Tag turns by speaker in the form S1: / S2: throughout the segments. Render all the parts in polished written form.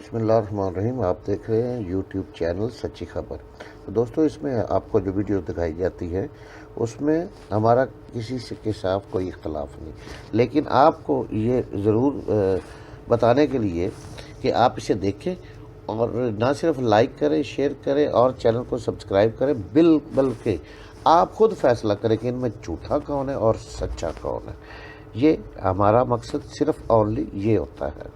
S1: बिस्मिल्लाहिर्रहमानिर्रहीम। आप देख रहे हैं यूट्यूब चैनल सच्ची खबर। तो दोस्तों, इसमें आपको जो वीडियो दिखाई जाती है उसमें हमारा किसी से के साथ कोई इख्तलाफ नहीं, लेकिन आपको ये ज़रूर बताने के लिए कि आप इसे देखें और ना सिर्फ लाइक करें, शेयर करें और चैनल को सब्सक्राइब करें, बल्कि आप खुद फैसला करें कि इनमें झूठा कौन है और सच्चा कौन है। ये हमारा मकसद सिर्फ ओनली ये होता है।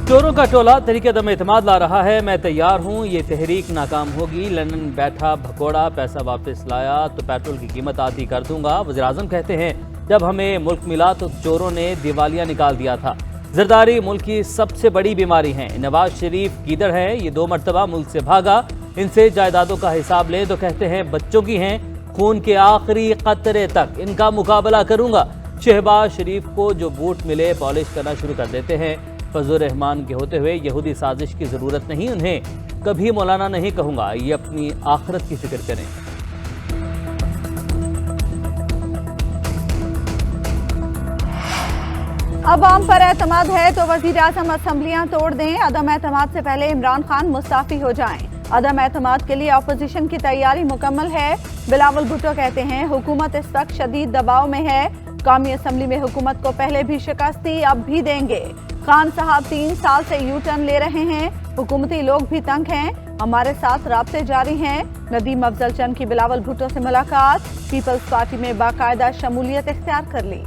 S2: चोरों का टोला तहरीक अदम एतमाद ला रहा है, मैं तैयार हूँ, ये तहरीक नाकाम होगी। लंदन बैठा भगोड़ा पैसा वापस लाया तो पेट्रोल की कीमत आधी कर दूंगा। वज़ीर-ए-आज़म कहते हैं जब हमें मुल्क मिला तो चोरों ने दिवालिया निकाल दिया था। जरदारी मुल्क की सबसे बड़ी बीमारी है। नवाज शरीफ कीदड़ हैं, ये 2 मरतबा मुल्क से भागा। इनसे जायदादों का हिसाब लें तो कहते हैं बच्चों की हैं, खून के आखिरी कतरे तक इनका मुकाबला करूंगा। शहबाज शरीफ को जो बूट मिले पॉलिश करना शुरू कर देते हैं। फजल रहमान के होते हुए यहूदी साजिश की ज़रूरत नहीं उन्हें, कभी मौलाना नहीं कहूँगा, ये अपनी आखिरत की फिक्र करें।
S3: अवाम पर एतमाद है तो वज़ीर-ए-आज़म असम्बलियाँ तोड़ दें। अदम एतमाद से पहले इमरान खान मुस्ताफ़ी हो जाएं। अदम एतमाद के लिए अपोजिशन की तैयारी मुकम्मल है। बिलावल भुट्टो कहते हैं हुकूमत इस वक्त शदीद दबाव में है। कौमी असम्बली में हुकूमत को पहले भी शिकस्त दी, अब भी देंगे। खान साहब 3 साल से यू टर्न ले रहे हैं, हुकूमती लोग भी तंग हैं, हमारे साथ राब्ते जारी हैं। नदीम अफजल चंद की बिलावल भुट्टो से मुलाकात, पीपल्स पार्टी में बाकायदा शमूलियत इख्तियार कर ली।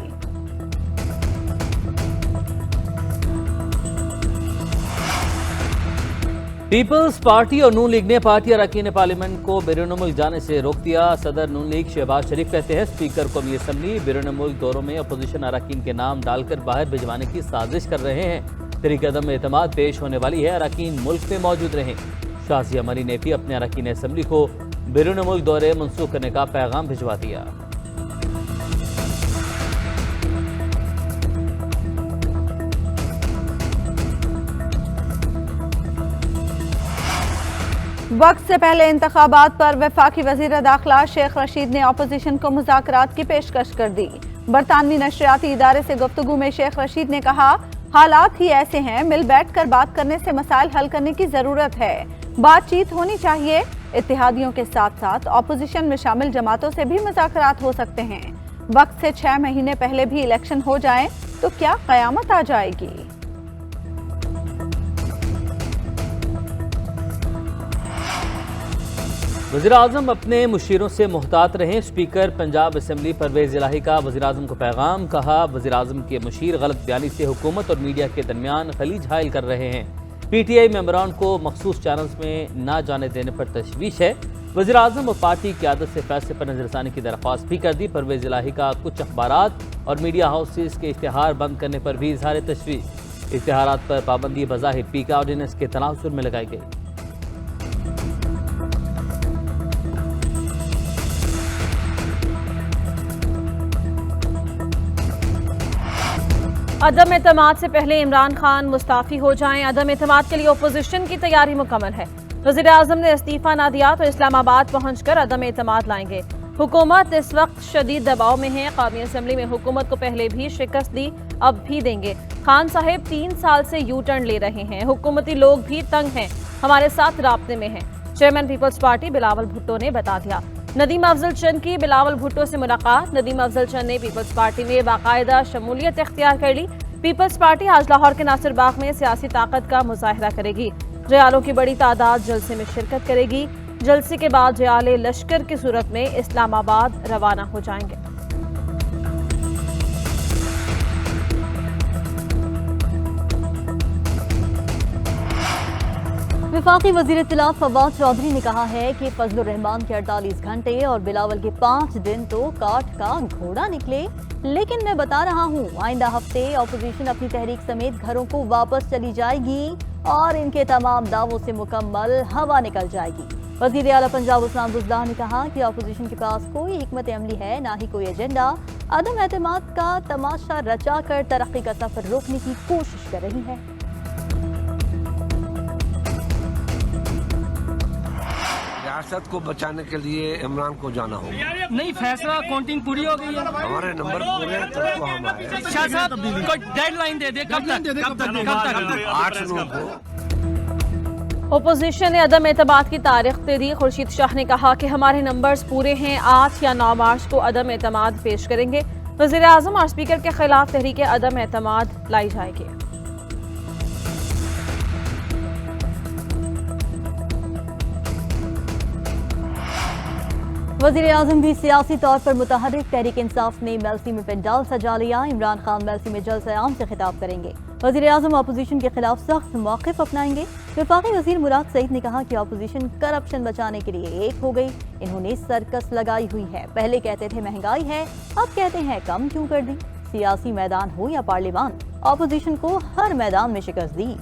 S2: पीपल्स पार्टी और नून लीग ने पार्टी अरकान पार्लियामेंट को बैरून मुल्क जाने से रोक दिया। सदर नून लीग शहबाज शरीफ कहते हैं स्पीकर कौमी असम्बली बैरून मुल्क दौरों में अपोजिशन अरकान के नाम डालकर बाहर भिजवाने की साजिश कर रहे हैं। तहरीक अदम एतमाद पेश होने वाली है, अरकान मुल्क में मौजूद रहें। शाजिया मरी ने भी अपने अरकान असम्बली को बैरून मुल्क दौरे मनसूख करने का पैगाम भिजवा दिया।
S3: वक्त से पहले इंतखाबात पर वफाकी वज़ीर दाखिला शेख रशीद ने अपोजिशन को मुज़ाकरात की पेशकश कर दी। बरतानवी नशरियाती इदारे से गुफ्तगू में शेख रशीद ने कहा हालात ही ऐसे हैं, मिल बैठ कर बात करने से मसाइल हल करने की ज़रूरत है, बातचीत होनी चाहिए। इत्तेहादियों के साथ साथ अपोजिशन में शामिल जमातों से भी मुज़ाकरात हो सकते हैं। वक्त से 6 महीने पहले भी इलेक्शन हो जाएं तो क्या क़यामत आ जाएगी।
S2: वज़ीर-ए-आज़म अपने मुशीरों से मुहतात रहें। स्पीकर पंजाब असम्बली परवेज़ इलाही का वज़ीर-ए-आज़म को पैगाम, कहा वज़ीर-ए-आज़म के मुशीर गलत बयानी से हुकूमत और मीडिया के दरमियान खलीज हायल कर रहे हैं। PTI मेंबरान को मखसूस चैनल्स में ना जाने देने पर तशवीश है। वज़ीर-ए-आज़म और पार्टी क़यादत से फैसले पर नजरसानी की दरख्वास्त भी कर दी। परवेज़ इलाही का कुछ अखबारात और मीडिया हाउसेस के इश्तिहार बंद करने पर भी इजहार तशवीश। इश्तिहारात पर पाबंदी बज़ाहिर पीका ऑर्डिनेंस के तनासुर में लगाई गई।
S4: अदम एतमाद से पहले इमरान खान मुस्ताफ़ी हो जाएं। अदम एतमाद के लिए अपोजिशन की तैयारी मुकम्मल है। वज़ीर-ए-आज़म ने इस्तीफ़ा ना दिया तो इस्लामाबाद पहुंचकर अदम एतमाद लाएंगे। हुकूमत इस वक्त शदीद दबाव में है। कौमी असम्बली में हुकूमत को पहले भी शिकस्त दी, अब भी देंगे। खान साहब 3 साल से यू टर्न ले रहे हैं, हुकूमती लोग भी तंग हैं, हमारे साथ राब्ते में हैं। चेयरमैन पीपल्स पार्टी बिलावल भुट्टो ने बता दिया। नदीम अफजल चंद की बिलावल भुट्टो से मुलाकात, नदीम अफजल चंद ने पीपल्स पार्टी में बाकायदा शमूलियत इख्तियार कर ली। पीपल्स पार्टी आज लाहौर के नासिर बाग में सियासी ताकत का मुजाहरा करेगी। जयालों की बड़ी तादाद जलसे में शिरकत करेगी। जलसे के बाद जयाले लश्कर की सूरत में इस्लामाबाद रवाना हो जाएंगे।
S5: वफाकी वज़ीर इत्तलात फवाद चौधरी ने कहा है कि फजल रहमान के 48 घंटे और बिलावल के 5 दिन तो काट का घोड़ा निकले, लेकिन मैं बता रहा हूँ आइंदा हफ्ते अपोजिशन अपनी तहरीक समेत घरों को वापस चली जाएगी और इनके तमाम दावों से मुकम्मल हवा निकल जाएगी। वज़ीर आला पंजाब उस्मान बुज़दार ने कहा कि अपोजिशन के पास कोई हिकमत अमली है, ना ही कोई एजेंडा। अदम एतमाद का तमाशा रचा कर तरक्की का सफर रोकने की कोशिश कर रही है।
S6: रियासत को बचाने के लिए इमरान को जाना होगा।
S7: नहीं, फैसला काउंटिंग पूरी हो गई है,
S6: हमारे नंबर पूरे हैं तब तो हम आए।
S7: शाह साहब कोई डेडलाइन दे दे, कब तक
S6: 8 लोगों को
S4: अपोजिशन ने अदम एतमाद की तारीख दे दी। खुर्शीद शाह ने कहा कि हमारे नंबर्स पूरे हैं, 8 या 9 मार्च को अदम एतमाद पेश करेंगे। वज़ीर आज़म और स्पीकर के खिलाफ तहरीक अदम एतमाद लाई जाएगी।
S5: वज़ीर आज़म भी सियासी तौर पर मुतहर्रिक। तहरीक इंसाफ ने मेलसी में पेंडाल सजा लिया। इमरान खान मेलसी में जलसे आम से खिताब करेंगे। वज़ीर आज़म अपोजिशन के खिलाफ सख्त मौक़िफ़ अपनाएंगे। वफाकी वज़ीर मुराद सईद ने कहा कि अपोजिशन करप्शन बचाने के लिए एक हो गई। इन्होंने सर्कस लगाई हुई है। पहले कहते थे महंगाई है, अब कहते हैं कम क्यों कर दी। सियासी मैदान हो या पार्लियामान, अपोजिशन को हर मैदान में शिकस्त दी।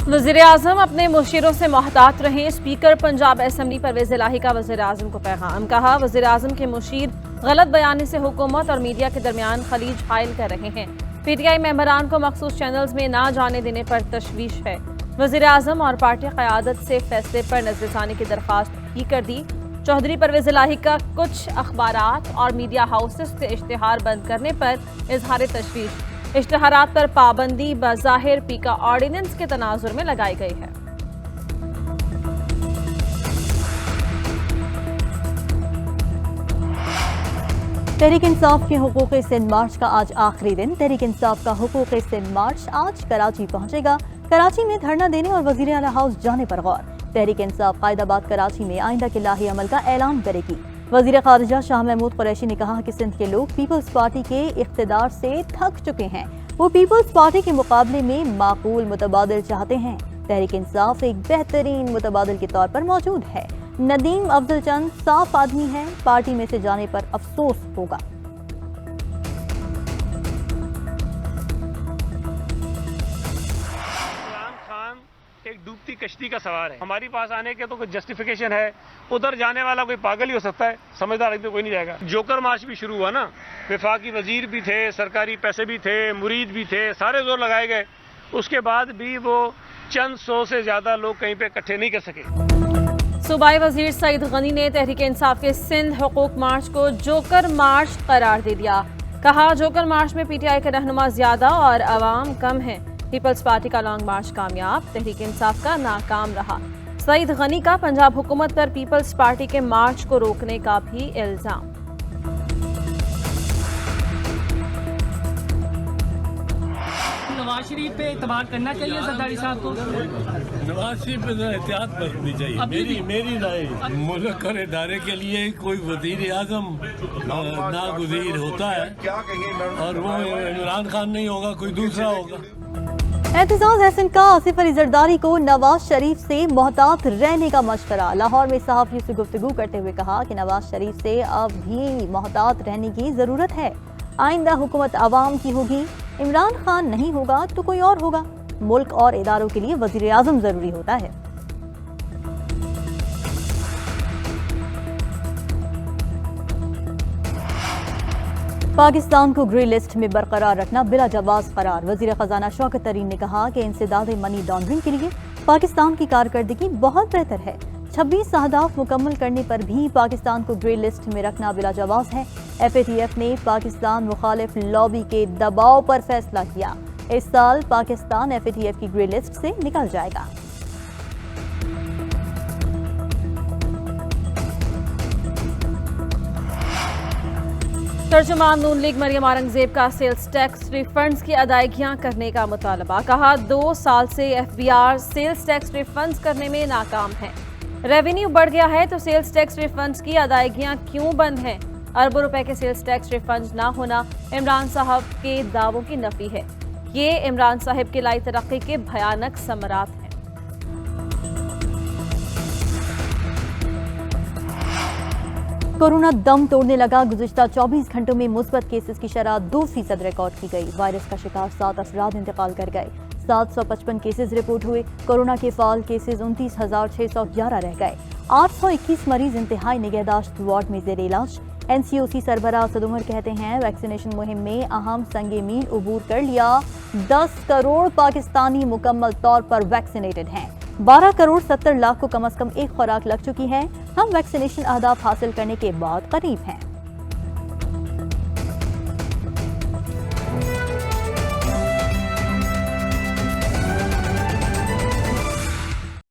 S4: वज़ीर आज़म अपने मुशीरों से मोहतात रहें। स्पीकर पंजाब असम्बली परवेज़ इलाही का वज़ीर आज़म को पैगाम। कहा, वज़ीर आज़म के मुशीर गलत बयानी से हुकूमत और मीडिया के दरमियान खलीज हायल कर रहे हैं। पीटीआई मेंबरान को मखसूस चैनल्स में ना जाने देने पर तशवीश है। वज़ीर आज़म और पार्टी क़यादत से फैसले पर नज़रसानी की दरख्वास्त भी कर दी। चौधरी परवेज़ इलाही का कुछ अखबारात और मीडिया हाउसेस से इश्तिहार बंद करने पर इजहार तशवीश। इश्तिहारात पर पाबंदी बज़ाहिर पीका ऑर्डिनेंस के तनाजुर में लगाई गई है।
S5: तहरीक इंसाफ के हुकूक़ सिंध मार्च का आज आखिरी दिन। तहरीक इंसाफ का हुकूक़ सिंध मार्च आज कराची पहुंचेगा। कराची में धरना देने और वज़ीर आला हाउस जाने पर गौर। तहरीक इंसाफ कायदाबाद कराची में आइंदा के लाही अमल का ऐलान करेगी। वज़ीर ख़ारिजा शाह महमूद कुरैशी ने कहा कि सिंध के लोग पीपल्स पार्टी के इक़्तिदार से थक चुके हैं। वो पीपल्स पार्टी के मुकाबले में माकूल मुतबादिल चाहते हैं। तहरीक इंसाफ एक बेहतरीन मुतबादिल के तौर पर मौजूद है। नदीम अफजल चंद साफ आदमी है, पार्टी में से जाने पर अफसोस होगा।
S7: एक डूबती कश्ती का सवार है। हमारी पास आने के तो कोई जस्टिफिकेशन है, उधर जाने वाला कोई पागल ही हो सकता है, समझदार आदमी कोई नहीं जाएगा। जोकर मार्च भी शुरू हुआ ना, वफाकी वजीर भी थे, सरकारी पैसे भी थे, मुरीद भी थे, सारे जोर लगाए गए। उसके बाद भी वो चंद सौ से ज्यादा लोग कहीं पे इकट्ठे नहीं कर सके।
S4: सूबाई वजीर सईद गनी ने तहरीक इंसाफ के सिंध हुकूक मार्च को जोकर मार्च करार दे दिया। कहा, जोकर मार्च में पीटीआई के रहनुमा ज्यादा और अवाम कम है। पीपल्स पार्टी का लॉन्ग मार्च कामयाब, तहरीक इंसाफ का नाकाम रहा। सईद गनी का पंजाब हुकूमत पर पीपल्स पार्टी के मार्च को रोकने का भी इल्जाम।
S7: नवाज शरीफ पे इतबार करना चाहिए सरदारी साहब को।
S8: नवाज शरीफ पे एहतियात बरतनी चाहिए। मेरी राय, मुल्क और इदारे के लिए कोई वजीर आजम नागुज़ीर होता है और वो इमरान खान नहीं होगा, कोई दूसरा होगा।
S5: एतजाज हसन का आसिफ अली जरदारी को नवाज शरीफ से मोहतात रहने का मशवरा। लाहौर में सहाफ़ियों से गुफ्तगू करते हुए कहा कि नवाज शरीफ से अब भी मोहतात रहने की ज़रूरत है। आइंदा हुकूमत अवाम की होगी, इमरान खान नहीं होगा तो कोई और होगा। मुल्क और इदारों के लिए वज़ीर आज़म ज़रूरी होता है। पाकिस्तान को ग्रे लिस्ट में बरकरार रखना बिला जवाज़ करार। वज़ीर ख़ज़ाना शौकत तरीन ने कहा कि इंसदाद मनी लॉन्ड्रिंग के लिए पाकिस्तान की कारकर्दगी बहुत बेहतर है। 26 अहदाफ मुकम्मल करने पर भी पाकिस्तान को ग्रे लिस्ट में रखना बिला जवाज़ है। FATF ने पाकिस्तान मुखालिफ लॉबी के दबाव पर फैसला किया। इस साल पाकिस्तान FATF की ग्रे लिस्ट से निकल जाएगा।
S4: तर्जुमान नून लीग मरियम औरंगजेब का सेल्स टैक्स रिफंड्स की अदायगियां करने का मुतालबा। कहा, 2 साल से FBR सेल्स टैक्स रिफंड्स करने में नाकाम है। रेवेन्यू बढ़ गया है तो सेल्स टैक्स रिफंड्स की अदायगियां क्यों बंद हैं? अरबों रुपए के सेल्स टैक्स रिफंड्स ना होना इमरान साहब के दावों की नफी है। ये इमरान साहब की लाई तरक्की के भयानक समरात हैं।
S5: कोरोना दम तोड़ने लगा। गुज़िश्ता 24 घंटों में मुस्बत केसेस की शरह 2% रिकॉर्ड की गई। वायरस का शिकार 7 अफराद इंतकाल कर गए। 755 केसेस रिपोर्ट हुए। कोरोना के फाल केसेस 29,611 रह गए। 821 मरीज इंतहाई निगहदाश्त वार्ड में जेर इलाज। NCOC सरबराह असद उमर कहते हैं, वैक्सीनेशन मुहिम में अहम संगे मील उबूर कर लिया। 10 करोड़ पाकिस्तानी मुकम्मल तौर पर वैक्सीनेटेड हैं। 12 करोड़ 70 लाख को कम से कम एक खुराक लग चुकी है। हम वैक्सीनेशन अहदाफ हासिल करने के बाद करीब हैं।